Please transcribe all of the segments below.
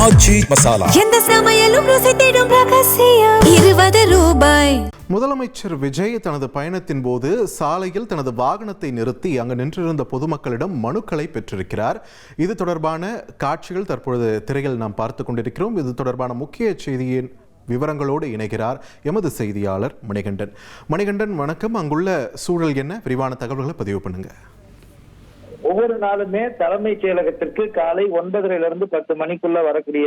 ஆச்சி மசாலா. எந்த சமையலும் ருசி தேடும் ரகசியம். 20 ரூபாய். முதலமைச்சர் விஜய் தனது பயணத்தின் போது சாலையில் தனது வாகனத்தை நிறுத்தி அங்கு நின்றிருந்த பொதுமக்களிடம் மனுக்களை பெற்றிருக்கிறார். இது தொடர்பான காட்சிகள் தற்பொழுது திரையில் நாம் பார்த்து கொண்டிருக்கிறோம். இது தொடர்பான முக்கிய செய்தியின் விவரங்களோடு இணைகிறார் எமது செய்தியாளர் மணிகண்டன். மணிகண்டன், வணக்கம். அங்குள்ள சூழல் என்ன? விரிவான தகவல்களை பதிவு பண்ணுங்க. ஒவ்வொரு நாளுமே தலைமைச் செயலகத்திற்கு காலை 9:30 10 மணிக்குள்ள வரக்கூடிய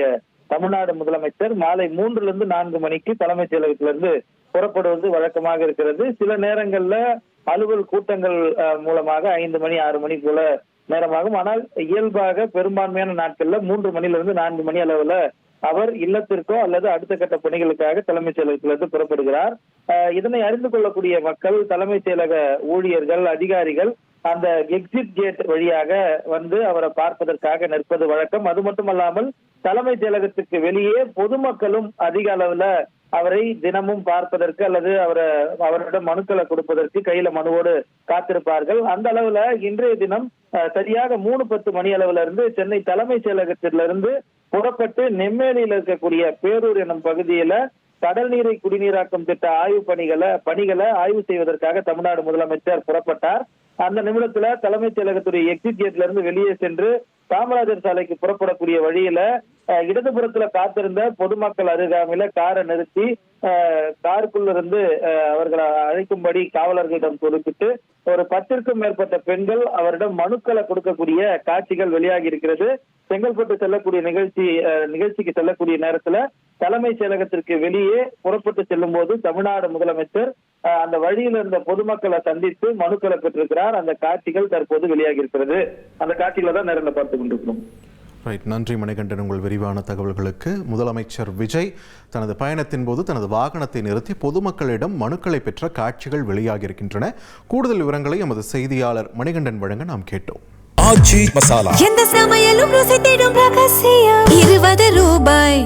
தமிழ்நாடு முதலமைச்சர் மாலை 3 4 மணிக்கு தலைமைச் செயலகத்திலிருந்து புறப்படுவது வழக்கமாக இருக்கிறது. சில நேரங்கள்ல அலுவல் கூட்டங்கள் மூலமாக 5 மணி 6 மணி போல நேரமாகும். ஆனால் இயல்பாக பெரும்பான்மையான நாட்கள்ல 3 மணிலிருந்து 4 மணி அளவுல அவர் இல்லத்திற்கோ அல்லது அடுத்த கட்ட பணிகளுக்காக தலைமைச் செயலகத்திலிருந்து புறப்படுகிறார். இதனை அறிந்து கொள்ளக்கூடிய மக்கள், தலைமைச் செயலக ஊழியர்கள், அதிகாரிகள் அந்த எக்ஸிட் கேட் வழியாக வந்து அவரை பார்ப்பதற்காக நிற்பது வழக்கம். அது மட்டுமல்லாமல் தலைமைச் செயலகத்துக்கு வெளியே பொதுமக்களும் அதிக அளவுல அவரை தினமும் பார்ப்பதற்கு அல்லது அவரிடம் மனுக்களை கொடுப்பதற்கு கையில மனுவோடு காத்திருப்பார்கள். அந்த அளவுல இன்றைய தினம் சரியாக 3:10 மணி அளவுல இருந்து சென்னை தலைமைச் செயலகத்திலிருந்து புறப்பட்டு நெம்மேலியில் இருக்கக்கூடிய பேரூர் எனும் பகுதியில கடல் நீரை குடிநீராக்கும் திட்ட ஆய்வு பணிகளை ஆய்வு செய்வதற்காக தமிழ்நாடு முதலமைச்சர் புறப்பட்டார். அந்த நிமிடத்துல தலைமைச் செயலகத்துடைய எக்ஸிட் கேட்ல இருந்து வெளியே சென்று காமராஜர் சாலைக்கு புறப்படக்கூடிய வழியில இடதுபுறத்துல காத்திருந்த பொதுமக்கள் அருகாமையில காரை நிறுத்தி காருக்குள்ள இருந்து அவர்களை அழைக்கும்படி காவலர்களிடம் குறிப்பிட்டு ஒரு 10க்கும் மேற்பட்ட பெண்கள் அவரிடம் மனுக்களை கொடுக்கக்கூடிய காட்சிகள் வெளியாகி இருக்கிறது. செங்கல்பட்டு செல்லக்கூடிய நிகழ்ச்சிக்கு செல்லக்கூடிய நேரத்துல தலைமைச் செயலகத்திற்கு வெளியே புறப்பட்டு செல்லும் போது தமிழ்நாடு முதலமைச்சர் அந்த வழியில் இருந்த பொதுமக்களை சந்தித்து மனுக்களை பெற்றிருக்கிறார். அந்த காட்சிகள் தற்போது வெளியாகி இருக்கிறது. அந்த காட்சிகளை தான் நேரில் பார்த்துக் கொண்டிருக்கிறோம். நன்றி மணிகண்டன், உங்கள் விரிவான தகவல்களுக்கு. முதலமைச்சர் விஜய் தனது பயணத்தின் போது தனது வாகனத்தை நிறுத்தி பொதுமக்களிடம் மனுக்களை பெற்ற காட்சிகள் வெளியாகி இருக்கின்றன. கூடுதல் விவரங்களை எமது செய்தியாளர் மணிகண்டன் வழங்க நாம் கேட்டோம். ஆச்சி மசாலா. எந்த சமையலும் ருசி தேடும் ரகசியம். 20 ரூபாய்.